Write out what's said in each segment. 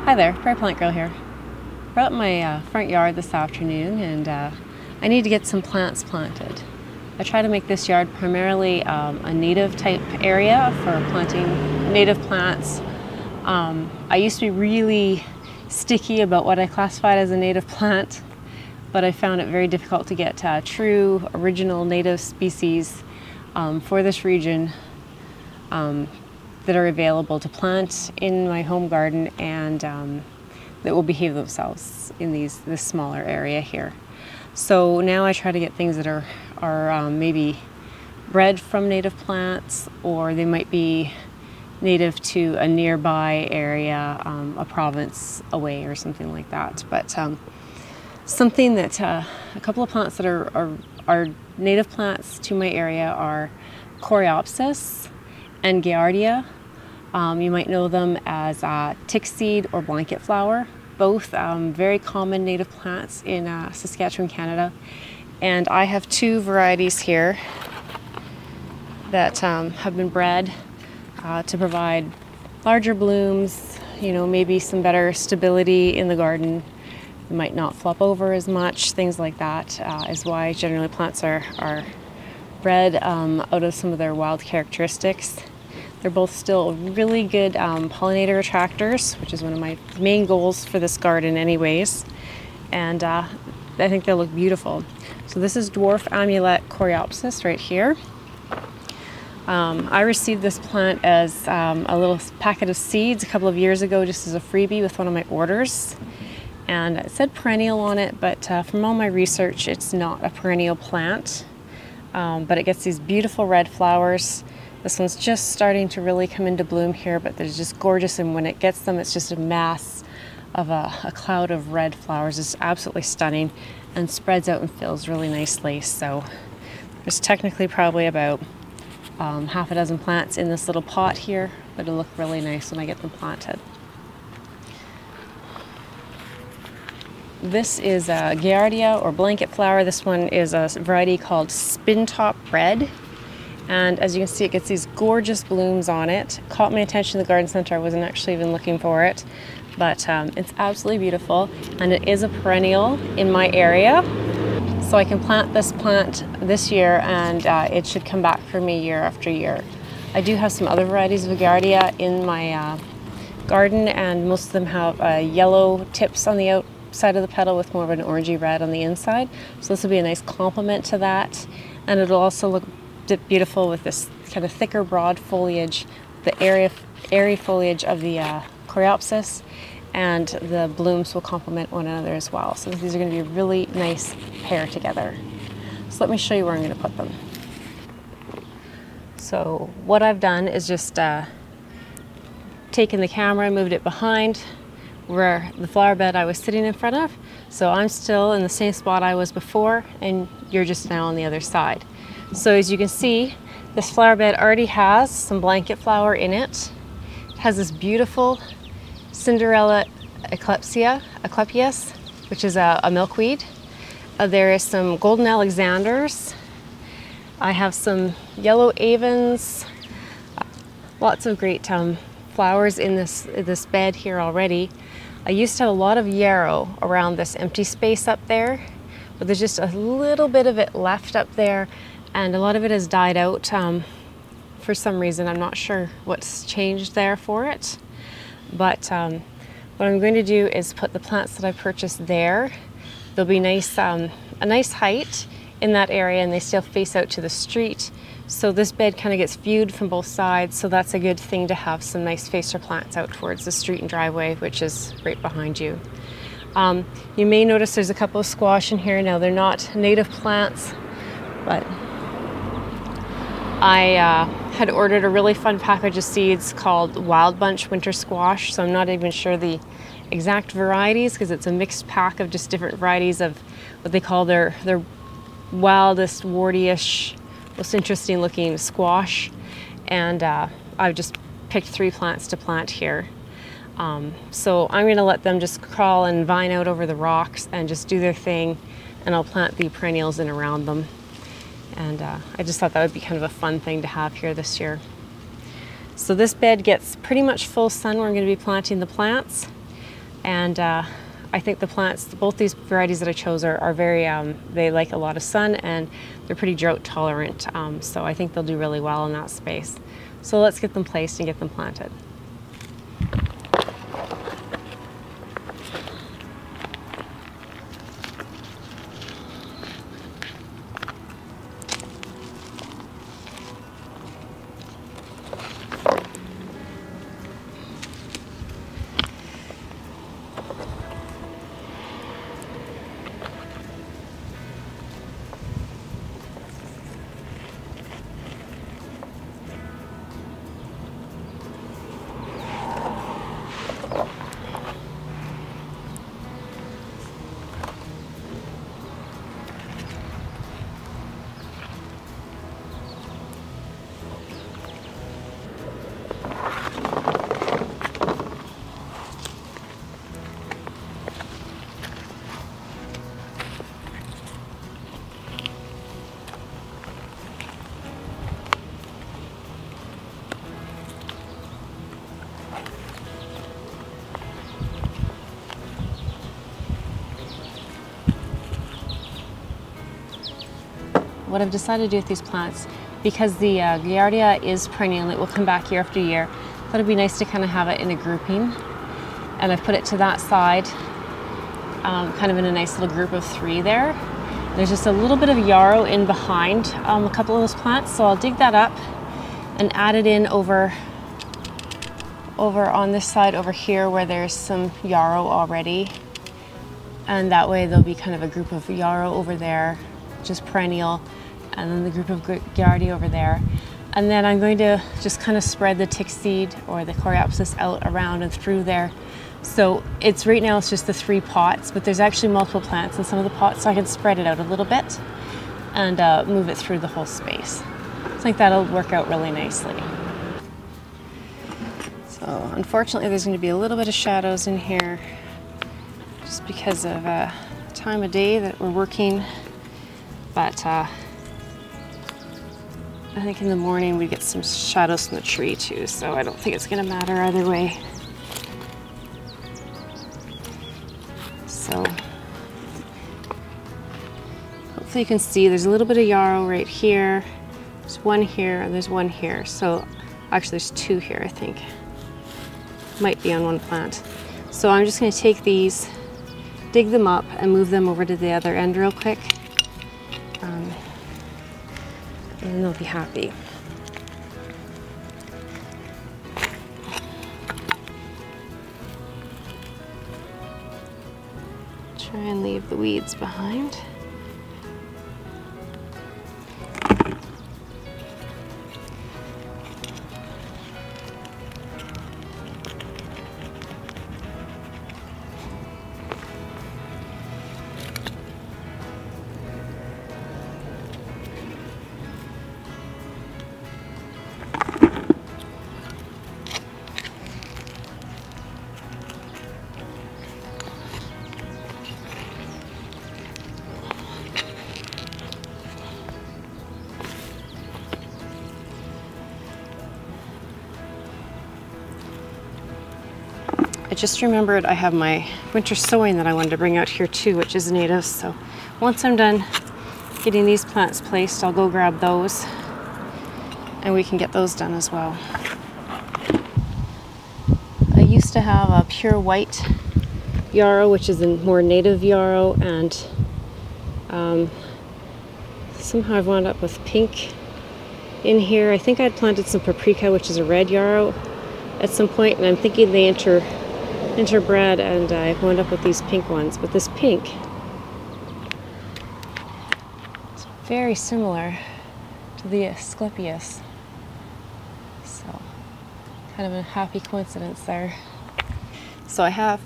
Hi there, Prairie Plant Girl here. We're out in my front yard this afternoon and I need to get some plants planted. I try to make this yard primarily a native type area for planting native plants. I used to be really sticky about what I classified as a native plant, but I found it very difficult to get true original native species for this region that are available to plant in my home garden and that will behave themselves in this smaller area here. So now I try to get things that are maybe bred from native plants, or they might be native to a nearby area, a province away or something like that. But something that a couple of plants that are native plants to my area are Coreopsis and Gaillardia. You might know them as Tickseed or blanket flower, both very common native plants in Saskatchewan, Canada. And I have two varieties here that have been bred to provide larger blooms, you know, maybe some better stability in the garden. They might not flop over as much, things like that is why generally plants are bred out of some of their wild characteristics. They're both still really good pollinator attractors, which is one of my main goals for this garden anyways. And I think they'll look beautiful. So this is Dwarf Amulet Coreopsis right here. I received this plant as a little packet of seeds a couple of years ago just as a freebie with one of my orders. And it said perennial on it, but from all my research it's not a perennial plant. But it gets these beautiful red flowers. This one's just starting to really come into bloom here, but they're just gorgeous, and when it gets them, it's just a mass of a cloud of red flowers. It's absolutely stunning and spreads out and fills really nicely. So there's technically probably about half a dozen plants in this little pot here, but it'll look really nice when I get them planted. This is a Gaillardia or blanket flower. This one is a variety called Spin Top Red. And as you can see, it gets these gorgeous blooms on it. Caught my attention in the garden center. I wasn't actually even looking for it, but it's absolutely beautiful. And it is a perennial in my area. So I can plant this plant this year and it should come back for me year after year. I do have some other varieties of Gaillardia in my garden, and most of them have yellow tips on the outside of the petal with more of an orangey red on the inside. So this will be a nice complement to that. And it'll also look beautiful with this kind of thicker, broad foliage, the airy foliage of the Coreopsis, and the blooms will complement one another as well. So these are going to be a really nice pair together. So let me show you where I'm going to put them. So what I've done is just taken the camera, moved it behind where the flower bed I was sitting in front of. So I'm still in the same spot I was before, and you're just now on the other side. So as you can see, this flower bed already has some blanket flower in it. It has this beautiful Cinderella Asclepias, which is a milkweed. There is some golden Alexanders. I have some yellow avens. Lots of great flowers in this bed here already. I used to have a lot of yarrow around this empty space up there, but there's just a little bit of it left up there. And a lot of it has died out for some reason. I'm not sure what's changed there for it. But what I'm going to do is put the plants that I purchased there. They'll be nice, a nice height in that area, and they still face out to the street. So this bed kind of gets viewed from both sides. So that's a good thing to have some nice facer plants out towards the street and driveway, which is right behind you. You may notice there's a couple of squash in here. Now they're not native plants, but I had ordered a really fun package of seeds called Wild Bunch Winter Squash, so I'm not even sure the exact varieties because it's a mixed pack of just different varieties of what they call their wildest, warty-ish, most interesting looking squash. And I've just picked 3 plants to plant here. So I'm going to let them just crawl and vine out over the rocks and just do their thing, and I'll plant the perennials in around them. And I just thought that would be kind of a fun thing to have here this year. So this bed gets pretty much full sun where I'm going to be planting the plants. And I think the plants, both these varieties that I chose are very, they like a lot of sun and they're pretty drought tolerant. So I think they'll do really well in that space. So let's get them placed and get them planted. What I've decided to do with these plants, because the Gaillardia is perennial, it will come back year after year, I thought it'd be nice to kind of have it in a grouping. And I've put it to that side, kind of in a nice little group of 3 there. There's just a little bit of yarrow in behind a couple of those plants, so I'll dig that up and add it in over on this side over here where there's some yarrow already. And that way there'll be kind of a group of yarrow over there, just perennial, and then the group of Gaillardia over there. And then I'm going to just kind of spread the Tickseed or the Coreopsis out around and through there. So it's right now it's just the 3 pots, but there's actually multiple plants in some of the pots, so I can spread it out a little bit and move it through the whole space. I think that'll work out really nicely. So unfortunately there's going to be a little bit of shadows in here just because of time of day that we're working, but I think in the morning we get some shadows from the tree too, so I don't think it's going to matter either way. So hopefully you can see there's a little bit of yarrow right here. There's one here and there's one here. So actually there's 2 here, I think. Might be on one plant. So I'm just going to take these, dig them up and move them over to the other end real quick. And they'll be happy. Try and leave the weeds behind. I just remembered I have my winter sowing that I wanted to bring out here too, which is native. So once I'm done getting these plants placed, I'll go grab those and we can get those done as well. I used to have a pure white yarrow, which is a more native yarrow, and somehow I've wound up with pink in here. I think I'd planted some paprika, which is a red yarrow, at some point, and I'm thinking they interbred and I wound up with these pink ones. But this pink is very similar to the Asclepias. So kind of a happy coincidence there. So I have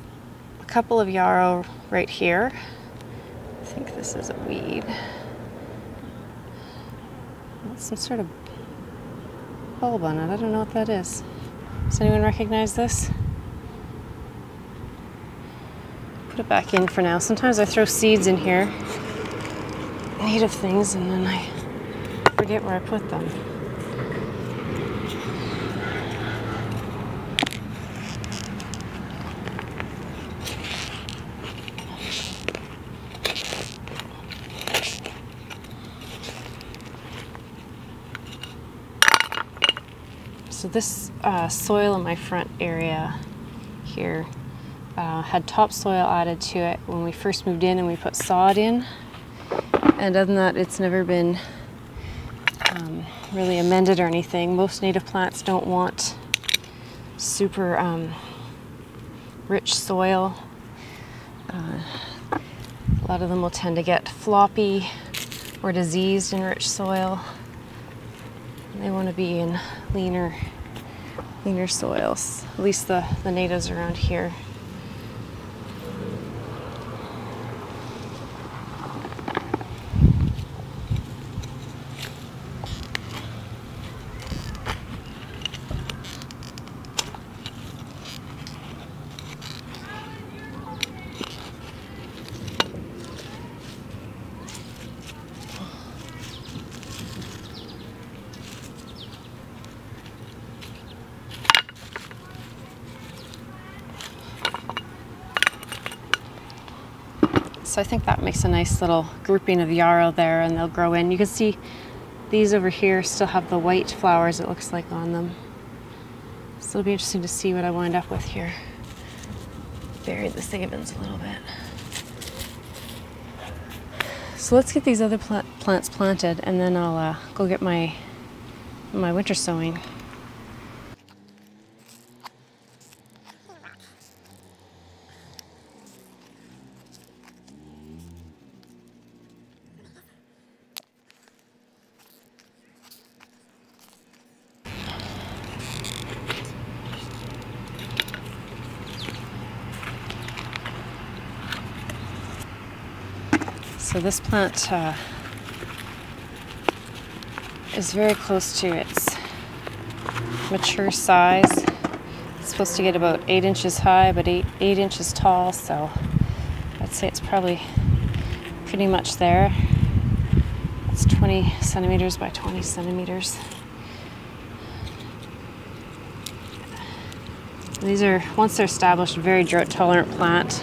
a couple of yarrow right here. I think this is a weed. Some sort of bulb on it. I don't know what that is. Does anyone recognize this? Put it back in for now. Sometimes I throw seeds in here, native things, and then I forget where I put them. So this soil in my front area here had topsoil added to it when we first moved in and we put sod in. And other than that, it's never been really amended or anything. Most native plants don't want super rich soil. A lot of them will tend to get floppy or diseased in rich soil. They want to be in leaner soils, at least the natives around here. So I think that makes a nice little grouping of yarrow there, and they'll grow in. You can see these over here still have the white flowers, it looks like, on them. So it'll be interesting to see what I wind up with here. Buried the Avens a little bit. So let's get these other plants planted, and then I'll go get my winter sowing. So this plant is very close to its mature size. It's supposed to get about 8 inches high, but 8 inches tall, so I'd say it's probably pretty much there. It's 20 centimeters by 20 centimeters. These are, once they're established, a very drought-tolerant plant.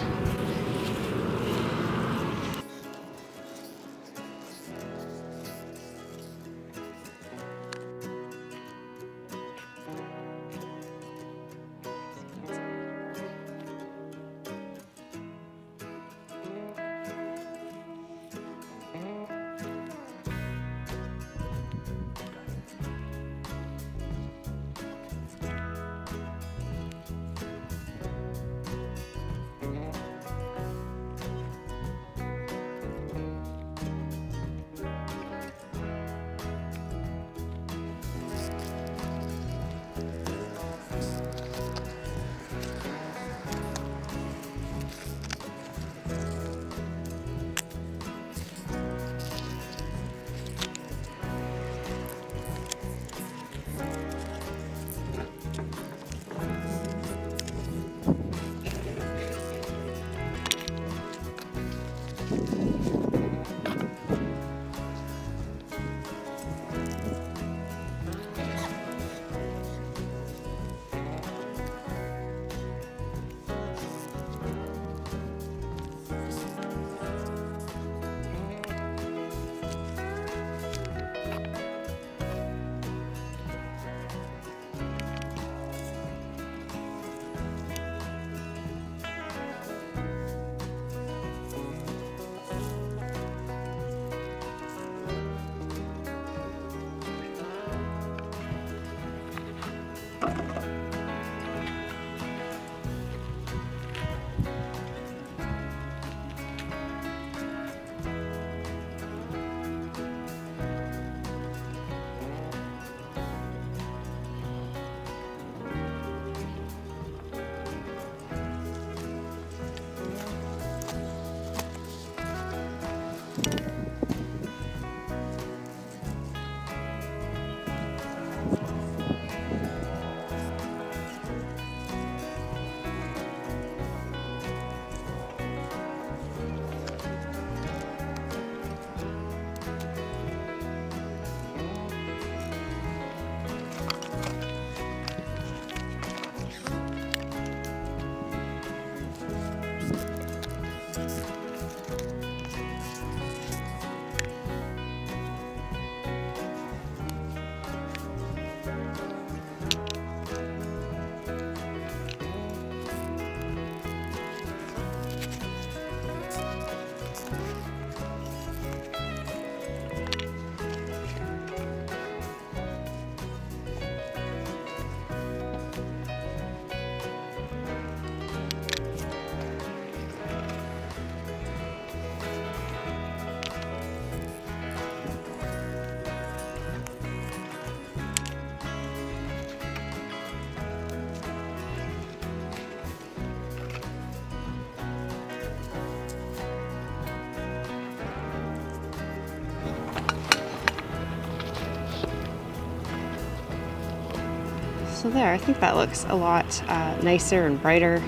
So there, I think that looks a lot nicer and brighter.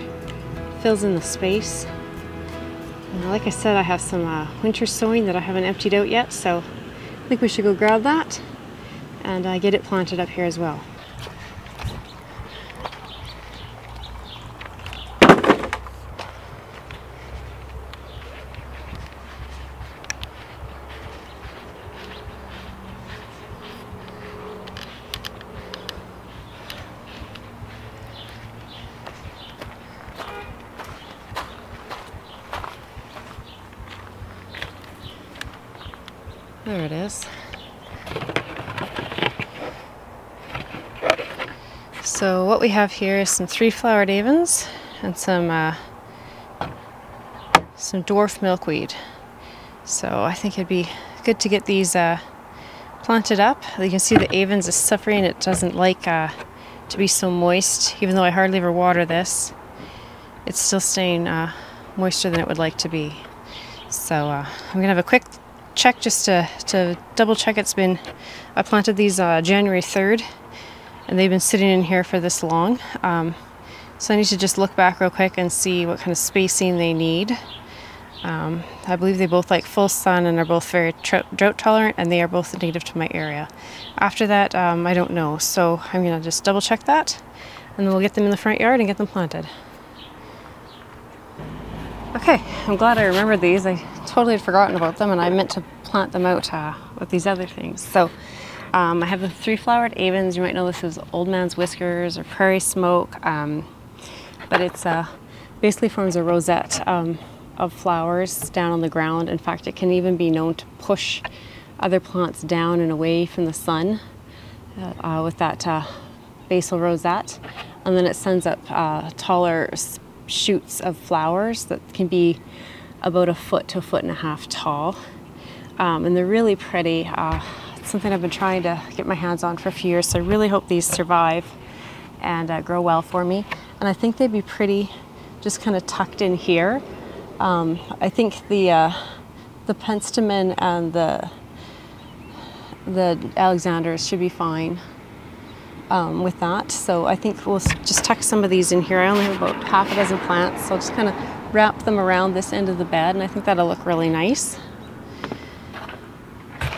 Fills in the space. And like I said, I have some winter sowing that I haven't emptied out yet, so I think we should go grab that and get it planted up here as well. There it is. So what we have here is some 3 Flowered Avens and some Dwarf Milkweed. So I think it'd be good to get these planted up. You can see the Avens is suffering. It doesn't like to be so moist. Even though I hardly ever water this, it's still staying moister than it would like to be. So I'm gonna have a quick check just to double check I planted these January 3rd and they've been sitting in here for this long. So I need to just look back real quick and see what kind of spacing they need. I believe they both like full sun and are both very drought tolerant, and they are both native to my area. After that, I don't know. So I'm gonna just double check that and then we'll get them in the front yard and get them planted. Okay, I'm glad I remembered these. I totally had forgotten about them and I meant to plant them out with these other things. So I have the 3 Flowered Avens. You might know this as Old Man's Whiskers or Prairie Smoke, but it's basically forms a rosette of flowers down on the ground. In fact, it can even be known to push other plants down and away from the sun with that basal rosette, and then it sends up taller shoots of flowers that can be about 1 foot to 1.5 feet tall, and they're really pretty. It's something I've been trying to get my hands on for a few years, so I really hope these survive and grow well for me. And I think they'd be pretty just kind of tucked in here. I think the penstemon and the Alexanders should be fine with that. So I think we'll just tuck some of these in here. I only have about half a dozen plants, so I'll just kind of wrap them around this end of the bed, and I think that'll look really nice.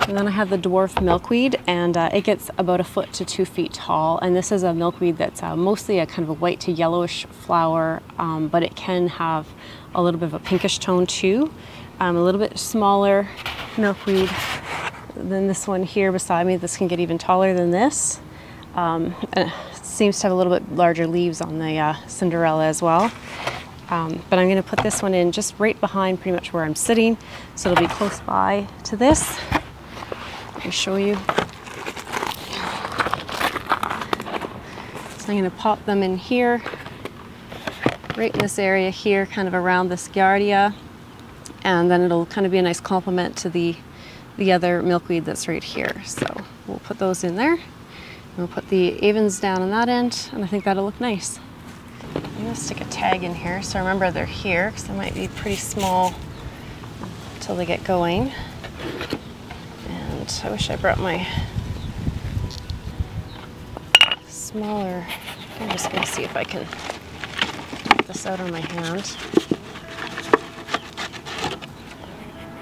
And then I have the Dwarf Milkweed, and it gets about 1 foot to 2 feet tall. And this is a milkweed that's mostly a kind of a white to yellowish flower, but it can have a little bit of a pinkish tone too. A little bit smaller milkweed than this one here beside me. This can get even taller than this. And it seems to have a little bit larger leaves on the Cinderella as well. But I'm going to put this one in just right behind pretty much where I'm sitting, so it'll be close by to this. Let me show you. So I'm going to pop them in here, right in this area here, kind of around this Gaillardia, and then it'll kind of be a nice complement to the other milkweed that's right here. So we'll put those in there. We'll put the Avens down on that end, and I think that'll look nice. I'm going to stick a tag in here so I remember they're here, because they might be pretty small until they get going. And I wish I brought my smaller. I'm just going to see if I can get this out on my hand.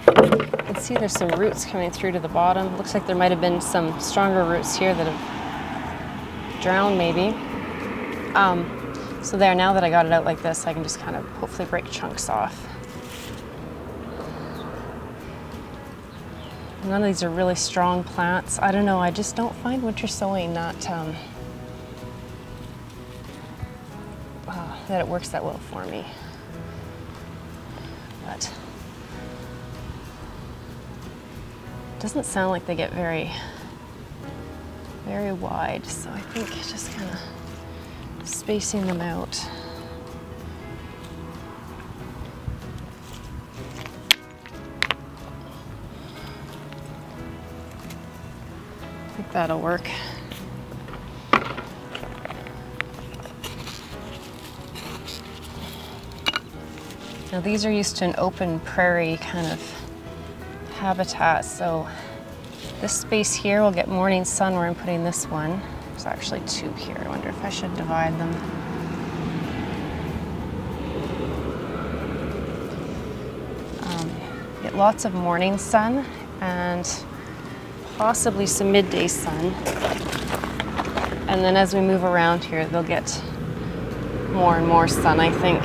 You can see there's some roots coming through to the bottom. Looks like there might have been some stronger roots here that have drowned maybe. So there, now that I got it out like this, I can just kind of hopefully break chunks off. None of these are really strong plants. I don't know, I just don't find winter sowing that it works that well for me. But it doesn't sound like they get very wide, so I think just kind of spacing them out. I think that'll work. Now these are used to an open prairie kind of habitat, so this space here will get morning sun where I'm putting this one. There's actually 2 here. I wonder if I should divide them. Get lots of morning sun and possibly some midday sun. And then as we move around here, they'll get more and more sun, I think.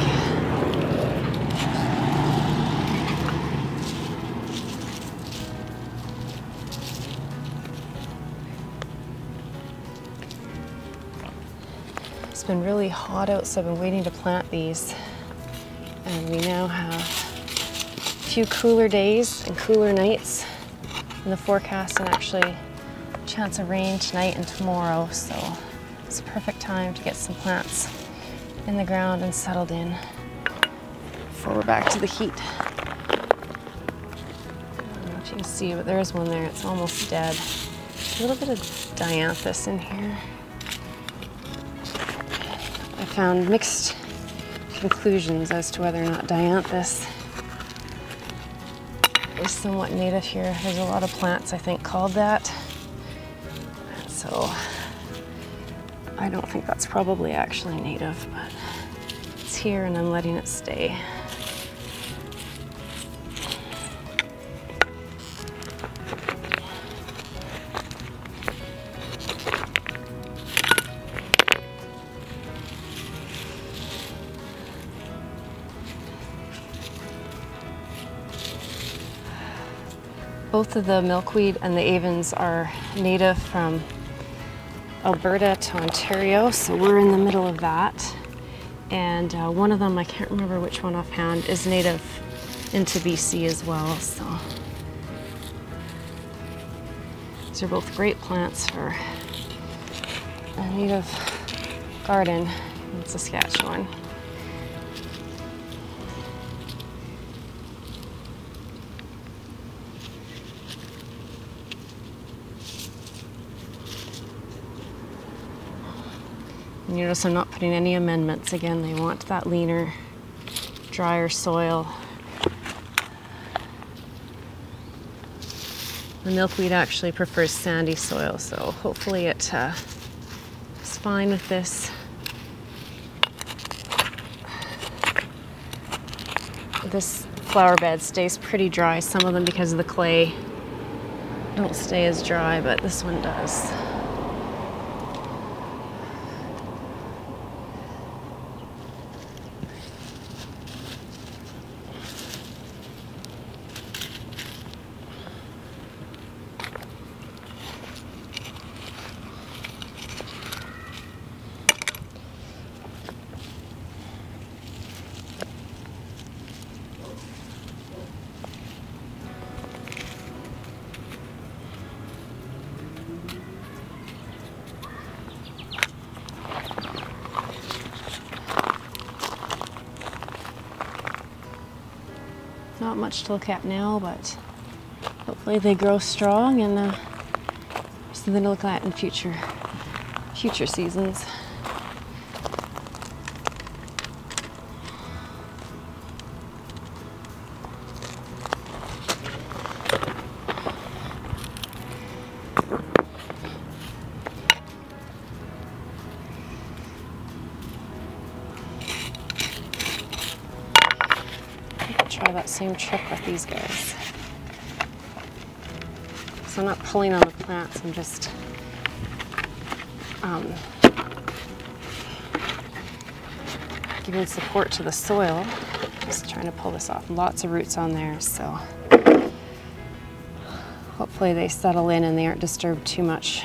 It's been really hot out, so I've been waiting to plant these. And we now have a few cooler days and cooler nights in the forecast, and actually a chance of rain tonight and tomorrow. So it's a perfect time to get some plants in the ground and settled in before we're back to the heat. I don't know if you can see, but there is one there. It's almost dead. A little bit of dianthus in here. I found mixed conclusions as to whether or not dianthus is somewhat native here. There's a lot of plants, I think, called that. So I don't think that's probably actually native, but it's here and I'm letting it stay. Both of the milkweed and the avens are native from Alberta to Ontario, so we're in the middle of that. And one of them, I can't remember which one offhand, is native into BC as well. So these are both great plants for a native garden in Saskatchewan. You notice I'm not putting any amendments. Again, they want that leaner, drier soil. The milkweed actually prefers sandy soil, so hopefully it is fine with this. This flower bed stays pretty dry. Some of them, because of the clay, don't stay as dry, but this one does. Not much to look at now, but hopefully they grow strong and something to look at in future seasons. Try that same trick with these guys. So I'm not pulling on the plants, I'm just giving support to the soil. Just trying to pull this off. Lots of roots on there, so hopefully they settle in and they aren't disturbed too much.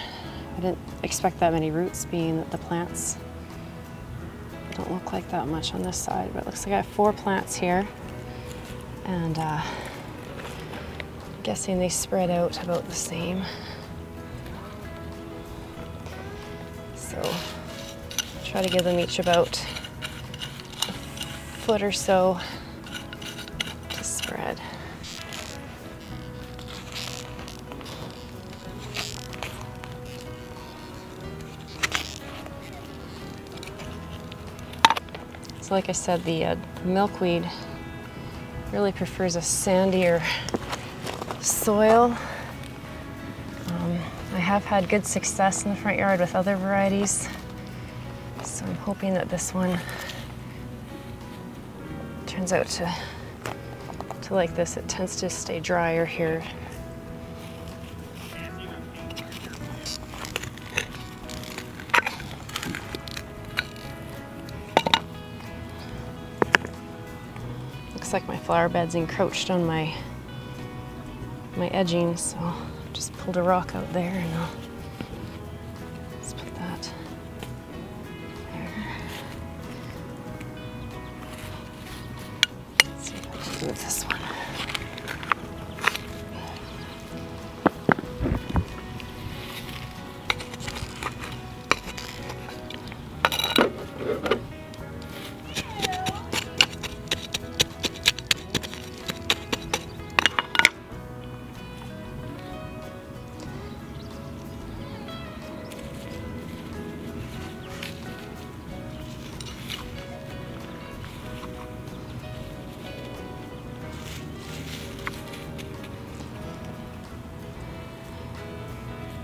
I didn't expect that many roots, being that the plants don't look like that much on this side, but it looks like I have 4 plants here. And I'm guessing they spread out about the same. So try to give them each about a foot or so to spread. So like I said, the milkweed really prefers a sandier soil. I have had good success in the front yard with other varieties, so I'm hoping that this one turns out to like this. It tends to stay drier here. Looks like my flower bed's encroached on my edging, so I just pulled a rock out there and I'll just put that there. Let's see if I can move this one.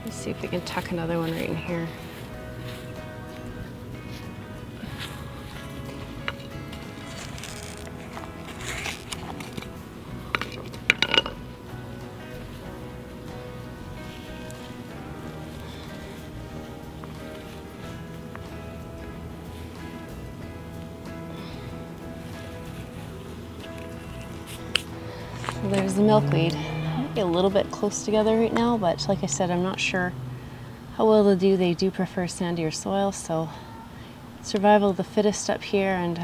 Let's see if we can tuck another one right in here. So there's the milkweed. A little bit close together right now, but like I said, I'm not sure how well they'll do. They do prefer sandier soil, so survival of the fittest up here, and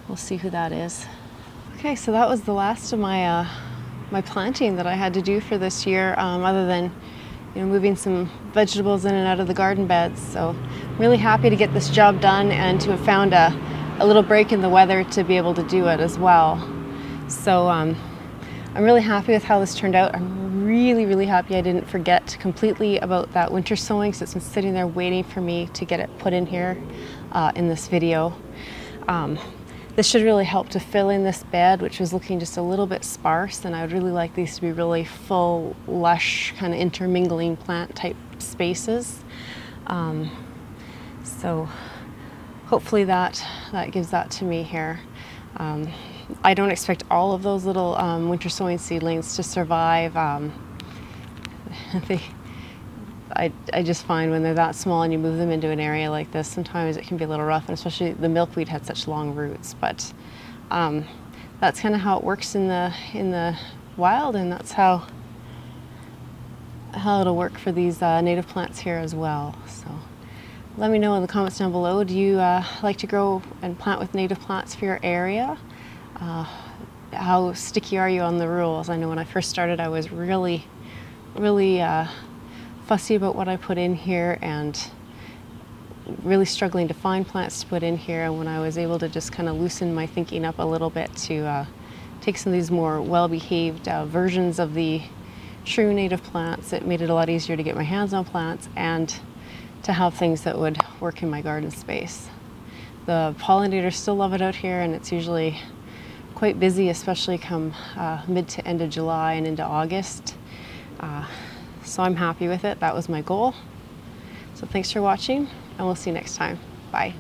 we'll see who that is. Okay, so that was the last of my my planting that I had to do for this year, other than moving some vegetables in and out of the garden beds. So I'm really happy to get this job done and to have found a little break in the weather to be able to do it as well. So I'm really happy with how this turned out. I'm really happy I didn't forget completely about that winter sowing, so it's been sitting there waiting for me to get it put in here in this video. This should really help to fill in this bed, which was looking just a little bit sparse, and I would really like these to be really full, lush, kind of intermingling plant type spaces. So hopefully that gives that to me here. I don't expect all of those little winter sowing seedlings to survive. I just find when they're that small and you move them into an area like this, sometimes it can be a little rough, and especially the milkweed had such long roots. But that's kind of how it works in the wild, and that's how it'll work for these native plants here as well. So let me know in the comments down below, do you like to grow and plant with native plants for your area? How sticky are you on the rules? I know when I first started I was really fussy about what I put in here and really struggling to find plants to put in here, and when I was able to just kind of loosen my thinking up a little bit to take some of these more well-behaved versions of the true native plants, it made it a lot easier to get my hands on plants and to have things that would work in my garden space. The pollinators still love it out here, and it's usually quite busy, especially come mid to end of July and into August. So I'm happy with it. That was my goal. So thanks for watching, and we'll see you next time. Bye.